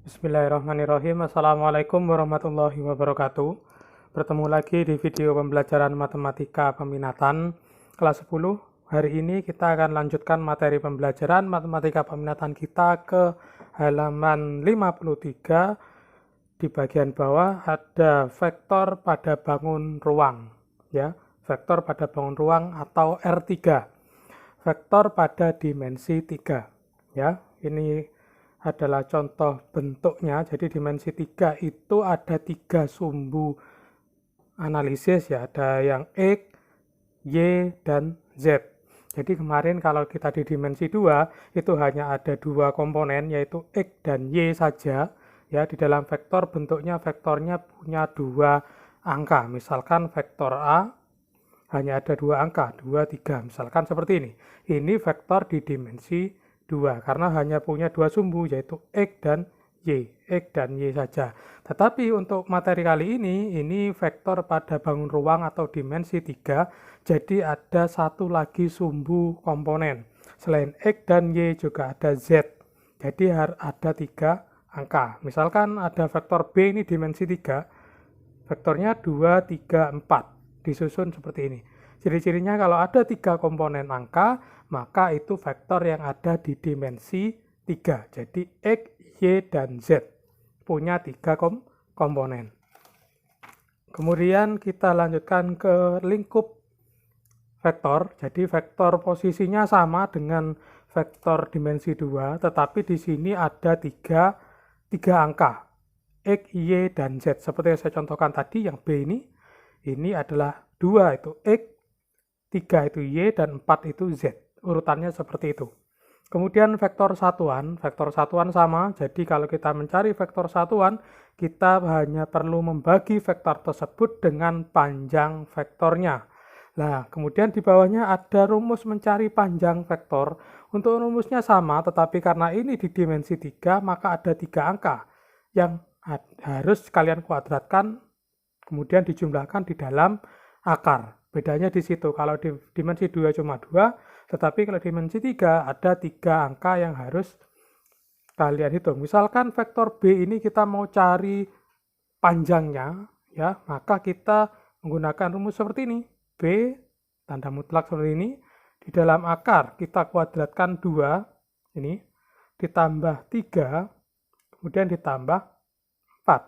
Bismillahirrahmanirrahim. Assalamualaikum warahmatullahi wabarakatuh. Bertemu lagi di video pembelajaran matematika peminatan kelas 10. Hari ini kita akan lanjutkan materi pembelajaran matematika peminatan kita ke halaman 53. Di bagian bawah ada vektor pada bangun ruang, ya. Vektor pada bangun ruang atau R3. Vektor pada dimensi 3, ya. Ini adalah contoh bentuknya. Jadi dimensi 3 itu ada 3 sumbu analisis, ya, ada yang X, Y, dan Z. Jadi kemarin kalau kita di dimensi 2 itu hanya ada 2 komponen, yaitu X dan Y saja. Ya, di dalam vektor bentuknya vektornya punya 2 angka. Misalkan vektor A hanya ada 2 angka, 2, 3. Misalkan seperti ini. Ini vektor di dimensi 2 karena hanya punya 2 sumbu, yaitu X dan Y saja. Tetapi untuk materi kali ini vektor pada bangun ruang atau dimensi 3, jadi ada satu lagi sumbu komponen. Selain X dan Y juga ada Z, jadi ada 3 angka. Misalkan ada vektor B ini dimensi 3, vektornya 2, 3, 4, disusun seperti ini. Ciri-cirinya kalau ada 3 komponen angka, maka itu vektor yang ada di dimensi 3. Jadi X, Y, dan Z punya 3 komponen. Kemudian kita lanjutkan ke lingkup vektor. Jadi vektor posisinya sama dengan vektor dimensi 2, tetapi di sini ada 3 angka. X, Y, dan Z. Seperti yang saya contohkan tadi, yang B ini adalah 2 itu X, 3 itu Y, dan 4 itu Z. Urutannya seperti itu. Kemudian vektor satuan sama. Jadi kalau kita mencari vektor satuan, kita hanya perlu membagi vektor tersebut dengan panjang vektornya. Nah, kemudian di bawahnya ada rumus mencari panjang vektor. Untuk rumusnya sama, tetapi karena ini di dimensi 3, maka ada 3 angka yang harus kalian kuadratkan, kemudian dijumlahkan di dalam akar. Bedanya di situ. Kalau di dimensi 2 cuma 2, tetapi kalau dimensi 3 ada 3 angka yang harus kalian hitung. Misalkan vektor B ini kita mau cari panjangnya, ya, maka kita menggunakan rumus seperti ini. B tanda mutlak seperti ini. Di dalam akar kita kuadratkan 2, ini ditambah 3, kemudian ditambah 4.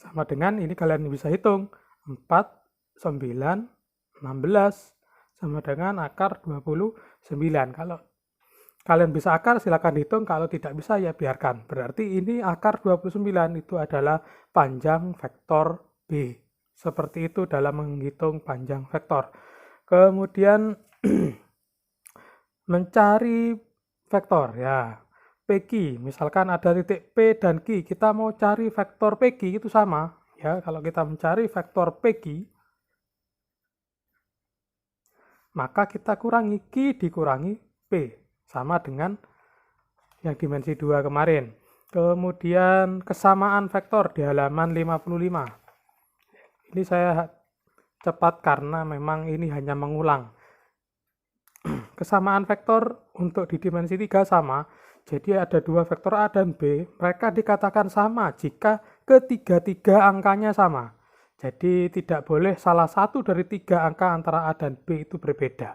Sama dengan ini kalian bisa hitung. 4, 9, 16 sama dengan akar 29. Kalau kalian bisa akar silakan hitung, kalau tidak bisa ya biarkan. Berarti ini akar 29 itu adalah panjang vektor B. Seperti itu dalam menghitung panjang vektor. Kemudian mencari vektor, ya. PQ, misalkan ada titik P dan Q, kita mau cari vektor PQ itu sama, ya. Kalau kita mencari vektor PQ, maka kita kurangi Q dikurangi P, sama dengan yang dimensi 2 kemarin. Kemudian kesamaan vektor di halaman 55. Ini saya cepat karena memang ini hanya mengulang. Kesamaan vektor untuk di dimensi 3 sama, jadi ada 2 vektor A dan B, mereka dikatakan sama jika ketiga-tiga angkanya sama. Jadi tidak boleh salah satu dari 3 angka antara A dan B itu berbeda.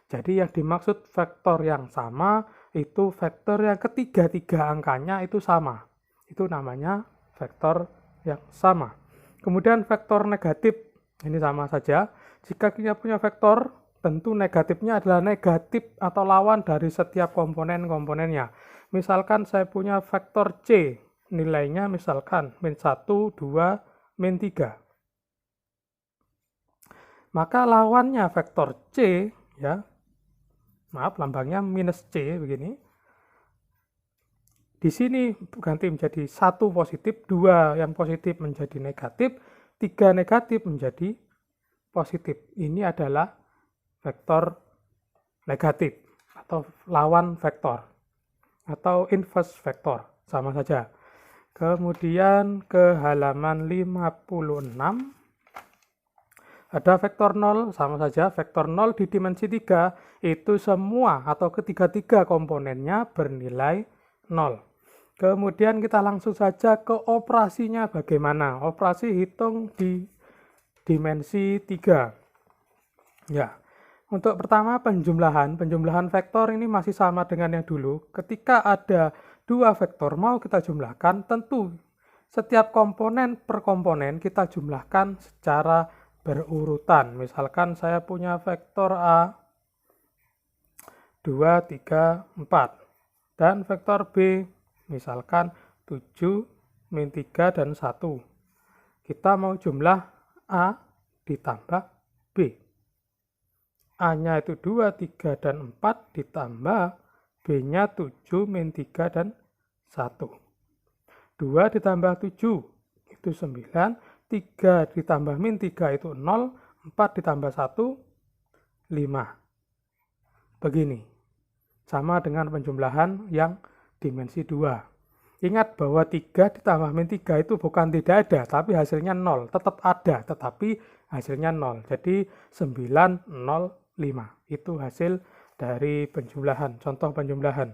Jadi yang dimaksud vektor yang sama itu vektor yang ketiga-tiga angkanya itu sama. Itu namanya vektor yang sama. Kemudian vektor negatif, ini sama saja. Jika kita punya vektor, tentu negatifnya adalah negatif atau lawan dari setiap komponen-komponennya. Misalkan saya punya vektor C, nilainya misalkan min 1, 2, min 3. Maka lawannya vektor C, ya, maaf lambangnya minus C begini. Di sini ganti menjadi 1 positif, 2 yang positif menjadi negatif, 3 negatif menjadi positif. Ini adalah vektor negatif atau lawan vektor atau inverse vektor, sama saja. Kemudian ke halaman 56. Ada vektor 0, sama saja. Vektor 0 di dimensi 3 itu semua atau ketiga-tiga komponennya bernilai 0. Kemudian kita langsung saja ke operasinya bagaimana. Operasi hitung di dimensi 3. Ya. Untuk pertama penjumlahan vektor ini masih sama dengan yang dulu. Ketika ada dua vektor mau kita jumlahkan, tentu setiap komponen per komponen kita jumlahkan secara berurutan. Misalkan saya punya vektor A 2, 3, 4 dan vektor B misalkan 7, min 3, dan 1. Kita mau jumlah A ditambah B. A-nya itu 2, 3, dan 4 ditambah B-nya 7, min 3, dan 1. 2 ditambah 7 itu 9, 3 ditambah min 3 itu 0, 4 ditambah 1, 5. Begini. Sama dengan penjumlahan yang dimensi 2. Ingat bahwa 3 ditambah min 3 itu bukan tidak ada, tapi hasilnya 0. Tetap ada, tetapi hasilnya 0. Jadi 9, 0, 5. Itu hasil dari penjumlahan, contoh penjumlahan.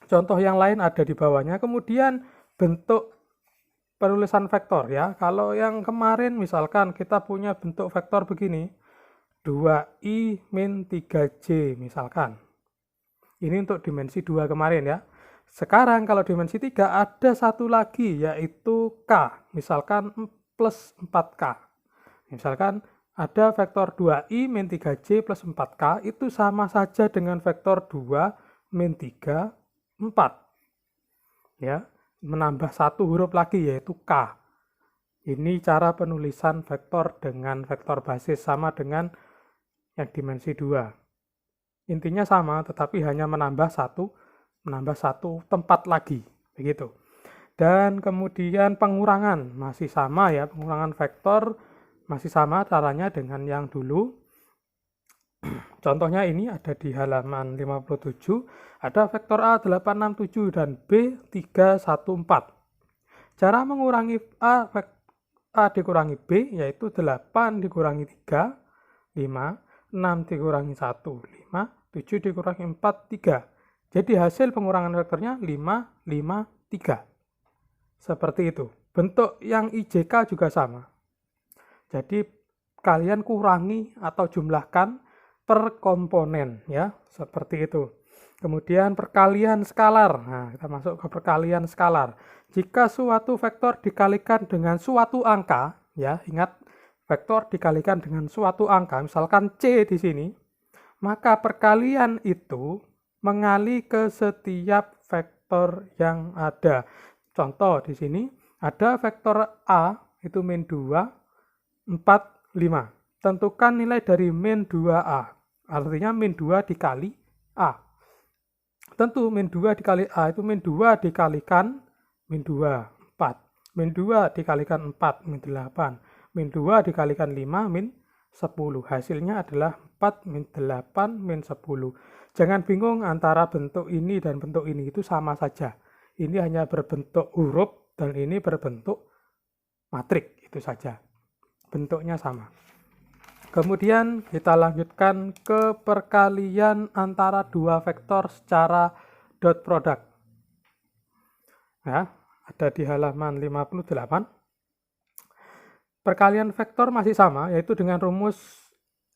Contoh yang lain ada di bawahnya. Kemudian bentuk penulisan vektor ya. Kalau yang kemarin misalkan kita punya bentuk vektor begini. 2i min 3j misalkan. Ini untuk dimensi 2 kemarin ya. Sekarang kalau dimensi 3 ada satu lagi yaitu k. Misalkan plus 4k. Misalkan ada vektor 2i min 3j plus 4k itu sama saja dengan vektor 2 min 3, 4. Ya, menambah satu huruf lagi yaitu k. Ini cara penulisan vektor dengan vektor basis sama dengan yang dimensi 2. Intinya sama, tetapi hanya menambah satu tempat lagi, begitu. Dan kemudian pengurangan masih sama ya, pengurangan vektor masih sama caranya dengan yang dulu. Contohnya ini ada di halaman 57, ada vektor A 867 dan B 314. Cara mengurangi A dikurangi B yaitu 8 dikurangi 3, 5, 6 dikurangi 1, 5, 7 dikurangi 4, 3. Jadi hasil pengurangan vektornya 5, 5, 3. Seperti itu. Bentuk yang IJK juga sama. Jadi kalian kurangi atau jumlahkan per komponen ya, seperti itu. Kemudian perkalian skalar. Nah, kita masuk ke perkalian skalar. Jika suatu vektor dikalikan dengan suatu angka, ya, ingat vektor dikalikan dengan suatu angka, misalkan C di sini, maka perkalian itu mengali ke setiap vektor yang ada. Contoh di sini ada vektor A itu min 2, 4, 5. Tentukan nilai dari min 2A. Artinya min 2 dikali A. Tentu min 2 dikali A itu min 2 dikalikan min 2, 4. Min 2 dikalikan 4, min 8. Min 2 dikalikan 5, min 10. Hasilnya adalah 4, min 8, min 10. Jangan bingung antara bentuk ini dan bentuk ini, itu sama saja. Ini hanya berbentuk huruf dan ini berbentuk matrik, itu saja. Bentuknya sama. Kemudian kita lanjutkan ke perkalian antara dua vektor secara dot product. Ya, ada di halaman 58. Perkalian vektor masih sama, yaitu dengan rumus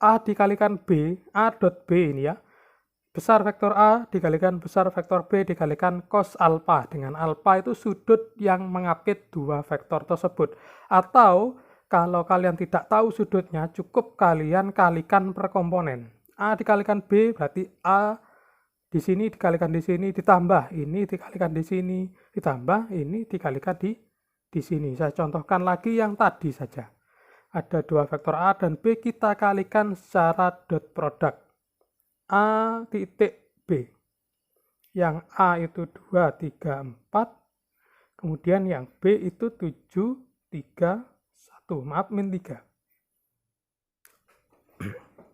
A dikalikan B, A dot B ini ya. Besar vektor A dikalikan besar vektor B dikalikan cos alpha. Dengan alpha itu sudut yang mengapit dua vektor tersebut. Atau kalau kalian tidak tahu sudutnya, cukup kalian kalikan per komponen. A dikalikan B berarti A di sini dikalikan di sini ditambah ini dikalikan di sini ditambah ini dikalikan di sini. Saya contohkan lagi yang tadi saja. Ada dua vektor A dan B, kita kalikan secara dot product. A titik B. Yang A itu 2, 3, 4. Kemudian yang B itu 7, 3, 1. Maaf, min 3.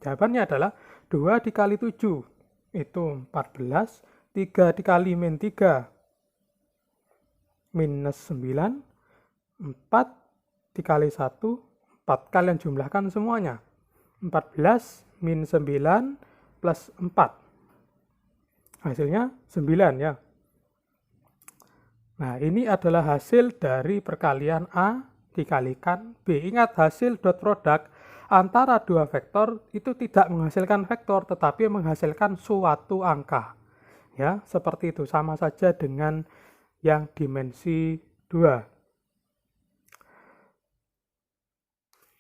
Jawabannya adalah 2 dikali 7. Itu 14. 3 dikali min 3. Minus 9. 4 dikali 1. 4. Kalian jumlahkan semuanya. 14 min 9 plus 4. Hasilnya 9 ya. Nah, ini adalah hasil dari perkalian A dikalikan B. Ingat, hasil dot product antara dua vektor itu tidak menghasilkan vektor, tetapi menghasilkan suatu angka. Ya, seperti itu. Sama saja dengan yang dimensi 2.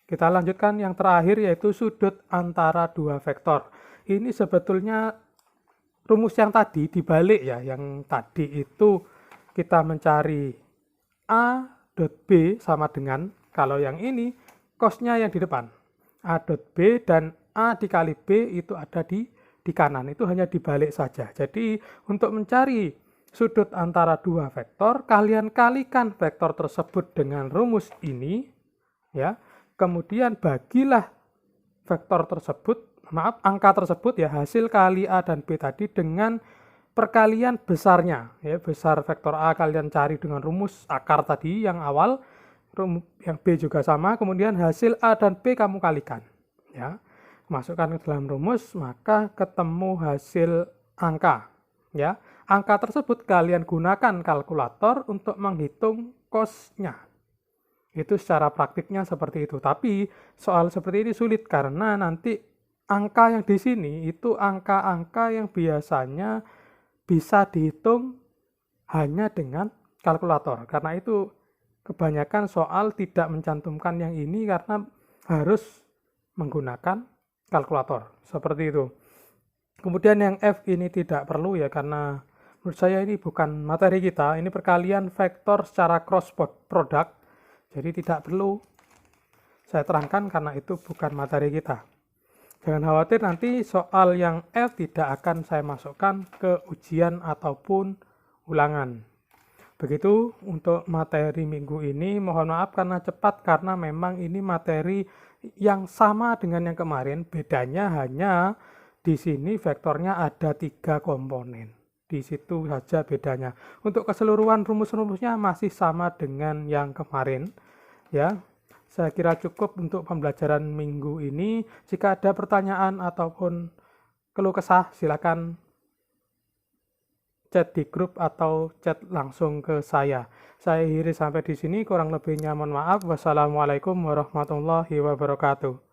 Kita lanjutkan yang terakhir, yaitu sudut antara dua vektor. Ini sebetulnya rumus yang tadi dibalik ya. Yang tadi itu kita mencari A dot B sama dengan, kalau yang ini cosnya yang di depan. A dot B dan A dikali B itu ada di kanan. Itu hanya dibalik saja. Jadi untuk mencari sudut antara dua vektor, kalian kalikan vektor tersebut dengan rumus ini, ya. Kemudian bagilah vektor tersebut, angka tersebut ya, hasil kali A dan B tadi dengan perkalian besarnya, ya. Besar vektor A kalian cari dengan rumus akar tadi yang awal, yang B juga sama, kemudian hasil A dan B kamu kalikan, ya. Masukkan ke dalam rumus, maka ketemu hasil angka, ya. Angka tersebut kalian gunakan kalkulator untuk menghitung cosnya. Itu secara praktiknya seperti itu. Tapi soal seperti ini sulit karena nanti angka yang di sini itu angka-angka yang biasanya bisa dihitung hanya dengan kalkulator. Karena itu kebanyakan soal tidak mencantumkan yang ini karena harus menggunakan kalkulator. Seperti itu. Kemudian yang F ini tidak perlu ya, karena menurut saya ini bukan materi kita. Ini perkalian vektor secara cross product. Jadi tidak perlu saya terangkan karena itu bukan materi kita. Jangan khawatir, nanti soal yang F tidak akan saya masukkan ke ujian ataupun ulangan. Begitu untuk materi minggu ini. Mohon maaf karena cepat, karena memang ini materi yang sama dengan yang kemarin. Bedanya hanya di sini vektornya ada 3 komponen. Di situ saja bedanya. Untuk keseluruhan rumus-rumusnya masih sama dengan yang kemarin, ya. Saya kira cukup untuk pembelajaran minggu ini. Jika ada pertanyaan ataupun keluh kesah, silakan chat di grup atau chat langsung ke saya. Saya akhiri sampai di sini, kurang lebihnya mohon maaf. Wassalamualaikum warahmatullahi wabarakatuh.